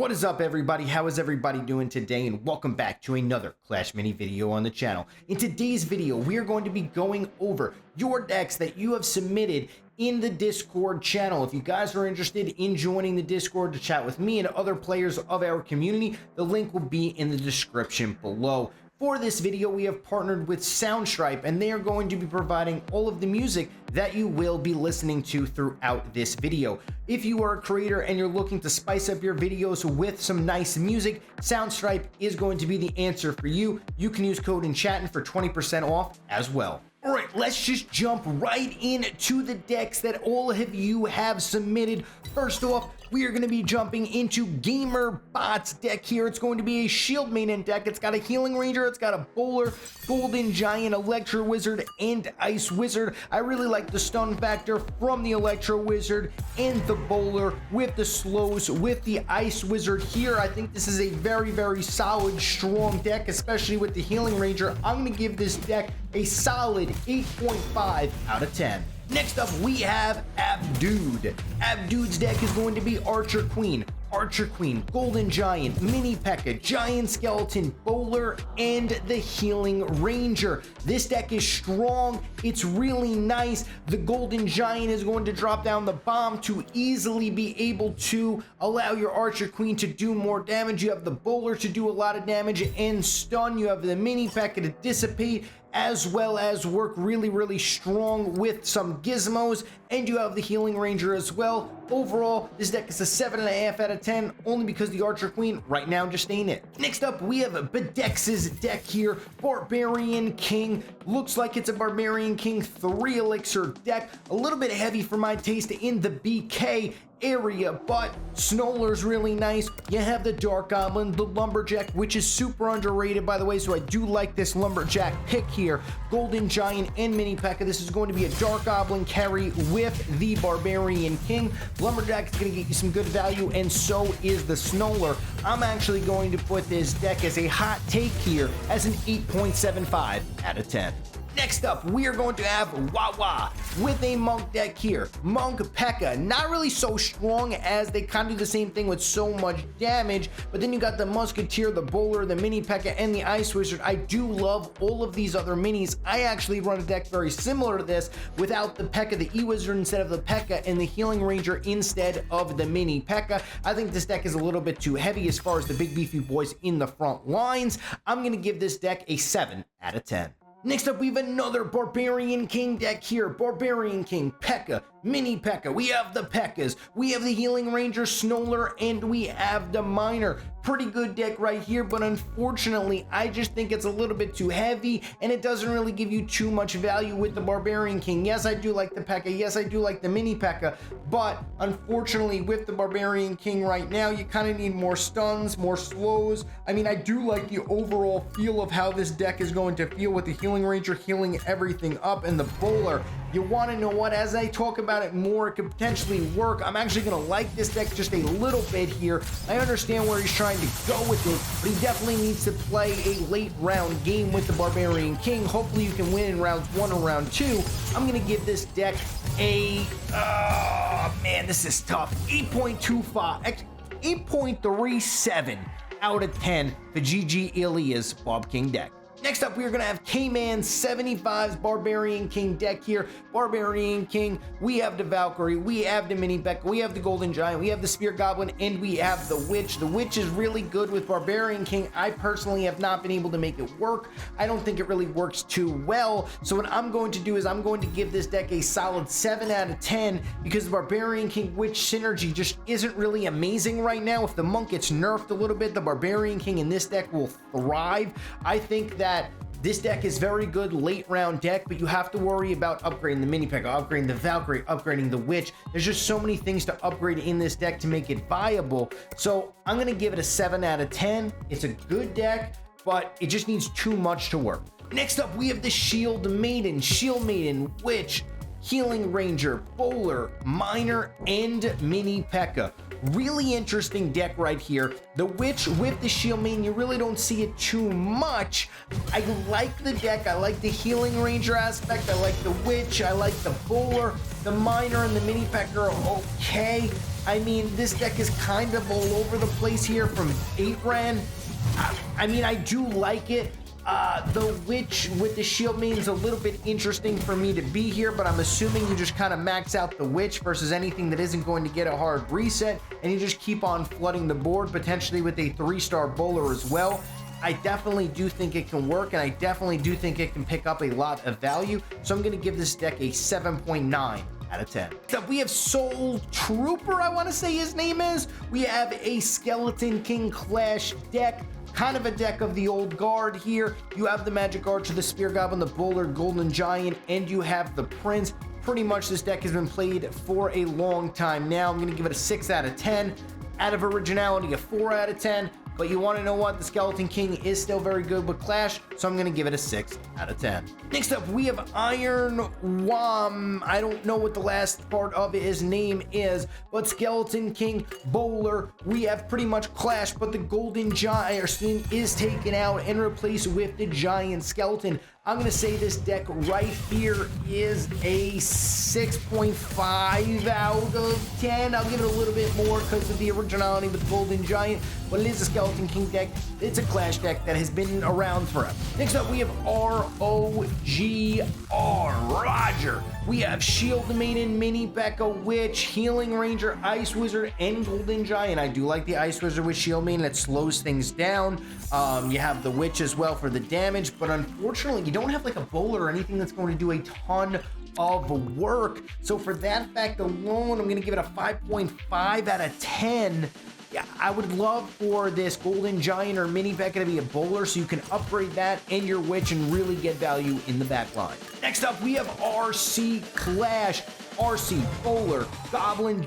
What is up, everybody? How is everybody doing today? And welcome back to another Clash Mini video on the channel. In today's video, we are going to be going over your decks that you have submitted in the Discord channel. If you guys are interested in joining the Discord to chat with me and other players of our community, the link will be in the description below. For this video, we have partnered with Soundstripe, and they are going to be providing all of the music that you will be listening to throughout this video. If you are a creator and you're looking to spice up your videos with some nice music, Soundstripe is going to be the answer for you. You can use code Enchatin for 20% off as well. All right, let's just jump right into the decks that all of you have submitted. First off, we are going to be jumping into GamerBot's deck here. It's going to be a Shield Maiden deck. It's got a Healing Ranger, it's got a Bowler, Golden Giant, Electro Wizard, and Ice Wizard. I really like the stun factor from the Electro Wizard and the Bowler with the slows with the Ice Wizard here. I think this is a very, very solid, strong deck, especially with the Healing Ranger. I'm going to give this deck a solid 8.5 out of 10. Next up, we have Abdude. Abdude's deck is going to be Archer Queen, Golden Giant, Mini P.E.K.K.A, Giant Skeleton, Bowler, and the Healing Ranger. This deck is strong. It's really nice. The Golden Giant is going to drop down the bomb to easily be able to allow your Archer Queen to do more damage. You have the Bowler to do a lot of damage and stun. You have the Mini P.E.K.K.A to dissipate, as well as work really, really strong with some gizmos, and you have the Healing Ranger as well. Overall, this deck is a 7.5 out of 10, only because the Archer Queen right now just ain't it. Next up, we have Bedex's deck here, Barbarian King. Looks like it's a Barbarian King 3 elixir deck, a little bit heavy for my taste in the BK area, but Snowler's really nice. You have the Dark Goblin, the Lumberjack, which is super underrated, by the way, so I do like this Lumberjack pick here. Golden Giant and Mini P.E.K.K.A. This is going to be a Dark Goblin carry with the Barbarian King. Lumberjack is going to get you some good value, and so is the Snowler. I'm actually going to put this deck as a hot take here as an 8.75 out of 10. Next up, we are going to have Wawa with a Monk deck here. Monk P.E.K.K.A, not really so strong as they kind of do the same thing with so much damage, but then you got the Musketeer, the Bowler, the Mini P.E.K.K.A, and the Ice Wizard. I do love all of these other minis. I actually run a deck very similar to this without the P.E.K.K.A, the E-Wizard instead of the P.E.K.K.A, and the Healing Ranger instead of the Mini P.E.K.K.A. I think this deck is a little bit too heavy as far as the big beefy boys in the front lines. I'm going to give this deck a 7 out of 10. Next up, we have another Barbarian King deck here. Barbarian King, P.E.K.K.A, Mini P.E.K.K.A. We have the P.E.K.K.As, we have the Healing Ranger, Snowler, and we have the Miner. Pretty good deck right here, but unfortunately, I just think it's a little bit too heavy, and it doesn't really give you too much value with the Barbarian King. Yes, I do like the P.E.K.K.A. Yes, I do like the Mini P.E.K.K.A, but unfortunately, with the Barbarian King right now, you kind of need more stuns, more slows. I mean, I do like the overall feel of how this deck is going to feel with the Healing Ranger healing everything up, and the Bowler. You want to know what? As I talk about it more, it could potentially work. I'm actually going to like this deck just a little bit here. I understand where he's trying to go with it, but he definitely needs to play a late round game with the Barbarian King. Hopefully you can win in rounds 1 or round 2. I'm going to give this deck a, man, this is tough. 8.37 out of 10 for GG Ilia's Bob King deck. Next up, we are going to have K-Man 75's Barbarian King deck here. Barbarian King, we have the Valkyrie, we have the Mini P.E.K.K.A, we have the Golden Giant, we have the Spear Goblin, and we have the Witch. The Witch is really good with Barbarian King. I personally have not been able to make it work. I don't think it really works too well. So what I'm going to do is I'm going to give this deck a solid 7 out of 10 because the Barbarian King Witch synergy just isn't really amazing right now. If the Monk gets nerfed a little bit, the Barbarian King in this deck will thrive. I think that this deck is very good late round deck, but you have to worry about upgrading the Mini P.E.K.K.A, upgrading the Valkyrie, upgrading the Witch. There's just so many things to upgrade in this deck to make it viable. So I'm going to give it a 7 out of 10. It's a good deck, but it just needs too much to work. Next up, we have the Shield Maiden, Witch, Healing Ranger, Bowler, Miner, and Mini P.E.K.K.A. Really interesting deck right here. The Witch with the Shield Maiden, you really don't see it too much. I like the deck. I like the Healing Ranger aspect. I like the Witch. I like the Bowler. The Miner and the Mini P.E.K.K.A are okay. I mean, this deck is kind of all over the place here from 8 Ran. I mean, I do like it. The Witch with the Shield Main is a little bit interesting for me to be here, but I'm assuming you just kind of max out the Witch versus anything that isn't going to get a hard reset, and you just keep on flooding the board, potentially with a 3-star bowler as well. I definitely do think it can work, and I definitely do think it can pick up a lot of value, so I'm going to give this deck a 7.9 out of 10. So we have Soul Trooper, I want to say his name is. We have a Skeleton King Clash deck. Kind of a deck of the old guard here. You have the Magic Archer, the Spear Goblin, the Bowler, Golden Giant, and you have the Prince. Pretty much this deck has been played for a long time now. I'm going to give it a 6 out of 10. Out of originality, a 4 out of 10. But you want to know what? The Skeleton King is still very good with Clash, so I'm going to give it a 6 out of 10. Next up, we have Iron Wam. I don't know what the last part of his name is, but Skeleton King Bowler. We have pretty much Clash, but the Golden Giant is taken out and replaced with the Giant Skeleton. I'm going to say this deck right here is a 6.5 out of 10. I'll give it a little bit more because of the originality with the Golden Giant, but it is a Skeleton King deck. It's a Clash deck that has been around forever. Next up, we have ROGR, Roger. We have Shield Maiden, Mini Becca Witch, Healing Ranger, Ice Wizard, and Golden Giant. I do like the Ice Wizard with Shield Maiden. That slows things down. You have the Witch as well for the damage, but unfortunately, you don't have like a bowler or anything that's going to do a ton of work. So for that fact alone, I'm going to give it a 5.5 out of 10. Yeah, I would love for this Golden Giant or Mini Becca to be a bowler so you can upgrade that and your Witch and really get value in the back line. Next up, we have RC Clash. RC, Bowler, Goblin,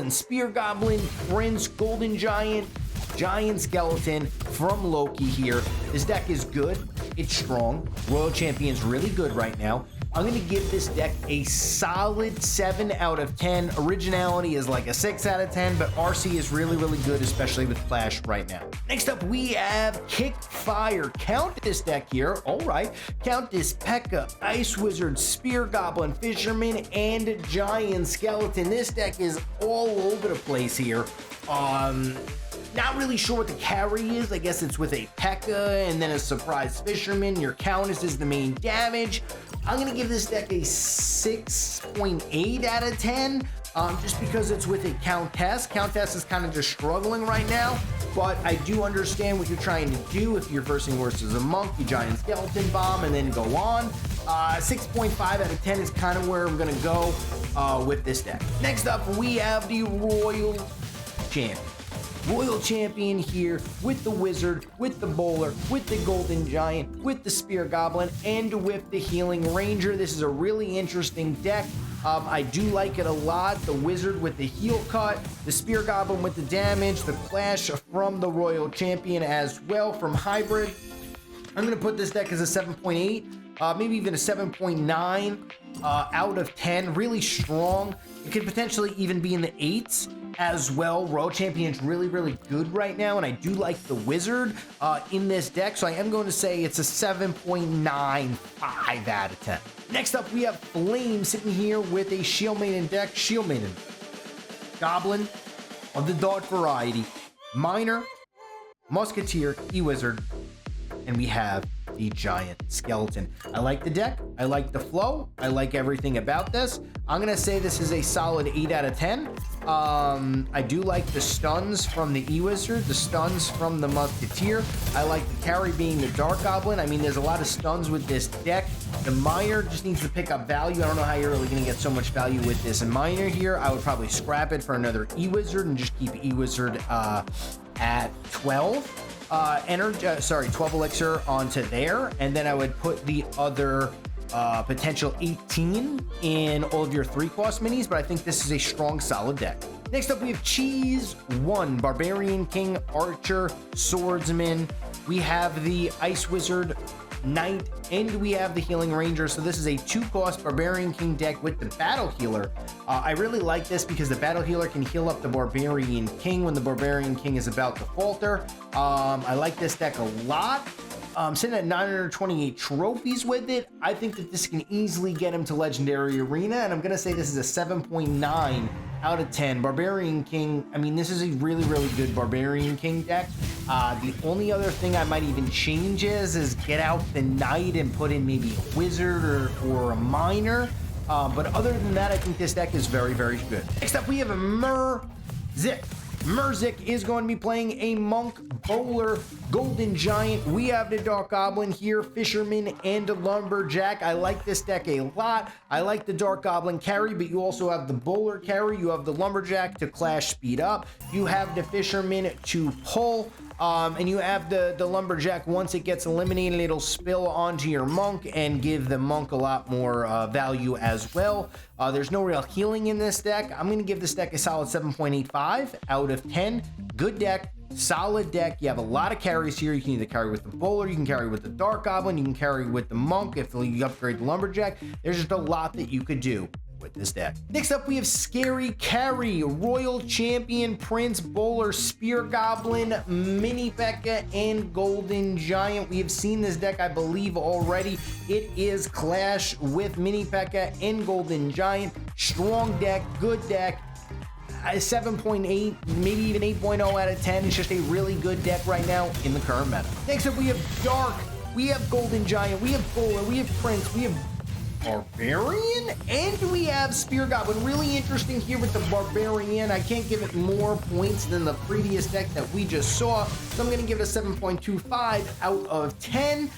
Spear Goblin, Prince, Golden Giant, Giant Skeleton from Loki here. This deck is good. It's strong. Royal Champion's really good right now. I'm going to give this deck a solid 7 out of 10. Originality is like a 6 out of 10, but RC is really, really good, especially with Clash right now. Next up, we have Kick Fire. Countess deck here. All right. Countess, P.E.K.K.A, Ice Wizard, Spear Goblin, Fisherman, and Giant Skeleton. This deck is all over the place here. Not really sure what the carry is. I guess it's with a P.E.K.K.A and then a Surprise Fisherman. Your Countess is the main damage. I'm going to give this deck a 6.8 out of 10, just because it's with a Countess. Countess is kind of just struggling right now, but I do understand what you're trying to do. If you're versing versus a Monk, you Giant Skeleton Bomb and then go on. 6.5 out of 10 is kind of where I'm going to go with this deck. Next up, we have the Royal Champion. Royal Champion here with the Wizard, with the Bowler, with the Golden Giant, with the Spear Goblin, and with the Healing Ranger. This is a really interesting deck. I do like it a lot. The Wizard with the heal cut, the Spear Goblin with the damage, the Clash from the Royal Champion as well from Hybrid. I'm going to put this deck as a 7.8, maybe even a 7.9 out of 10. Really strong. It could potentially even be in the 8s as well. Royal Champion's really, really good right now, and I do like the Wizard in this deck, so I am going to say it's a 7.95 out of 10. Next up, we have Flame sitting here with a Shield Maiden deck. Shield Maiden, Goblin of the Dark variety, Miner, Musketeer, E-Wizard, and we have the Giant Skeleton. I like the deck. I like the flow. I like everything about this. I'm going to say this is a solid 8 out of 10. I do like the stuns from the E-Wizard, the stuns from the Musketeer. I like the carry being the Dark Goblin. I mean, there's a lot of stuns with this deck. The Miner just needs to pick up value. I don't know how you're really going to get so much value with this Miner here. I would probably scrap it for another E-Wizard and just keep E-Wizard at 12. 12 elixir onto there, and then I would put the other potential 18 in all of your 3-cost minis, but I think this is a strong, solid deck. Next up, we have Cheese 1, Barbarian King, Archer, Swordsman. We have the Ice Wizard, Knight, and we have the Healing Ranger. So this is a 2-cost Barbarian King deck with the Battle Healer. I really like this because the Battle Healer can heal up the Barbarian King when the Barbarian King is about to falter. I like this deck a lot. Sitting at 928 trophies with it. I think that this can easily get him to Legendary Arena, and I'm going to say this is a 7.9 out of 10. Barbarian King, I mean, this is a really, really good Barbarian King deck. The only other thing I might even change is get out the Knight and put in maybe a Wizard or a Miner. But other than that, I think this deck is very, very good. Next up, we have a Murzik. Murzik is going to be playing a Monk, Bowler, Golden Giant. We have the Dark Goblin here, Fisherman, and a Lumberjack. I like this deck a lot. I like the Dark Goblin carry, but you also have the Bowler carry. You have the Lumberjack to clash speed up. You have the Fisherman to pull. And you have the Lumberjack. Once it gets eliminated, it'll spill onto your Monk and give the Monk a lot more value as well. There's no real healing in this deck. I'm going to give this deck a solid 7.85 out of 10. Good deck, solid deck. You have a lot of carries here. You can either carry with the Bowler, you can carry with the Dark Goblin, you can carry with the Monk if you upgrade the Lumberjack. There's just a lot that you could do with this deck. Next up, we have Scary Carry, Royal Champion, Prince, Bowler, Spear Goblin, Mini P.E.K.K.A, and Golden Giant. We have seen this deck, I believe, already. It is Clash with Mini P.E.K.K.A and Golden Giant. Strong deck, good deck. 7.8, maybe even 8.0 out of 10. It's just a really good deck right now in the current meta. Next up, we have Dark, we have Golden Giant, we have Bowler, we have Prince, we have Barbarian, and we have Spear Goblin. Really interesting here with the Barbarian. I can't give it more points than the previous deck that we just saw, so I'm going to give it a 7.25 out of 10.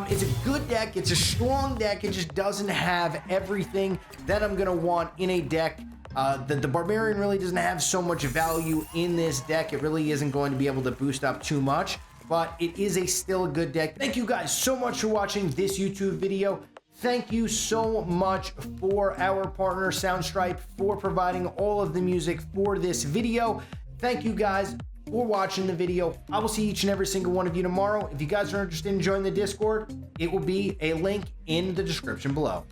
It's a good deck. It's a strong deck. It just doesn't have everything that I'm going to want in a deck. The Barbarian really doesn't have so much value in this deck. It really isn't going to be able to boost up too much, but it is still a good deck. Thank you guys so much for watching this YouTube video. Thank you so much for our partner Soundstripe for providing all of the music for this video. Thank you guys for watching the video. I will see each and every single one of you tomorrow. If you guys are interested in joining the Discord, it will be a link in the description below.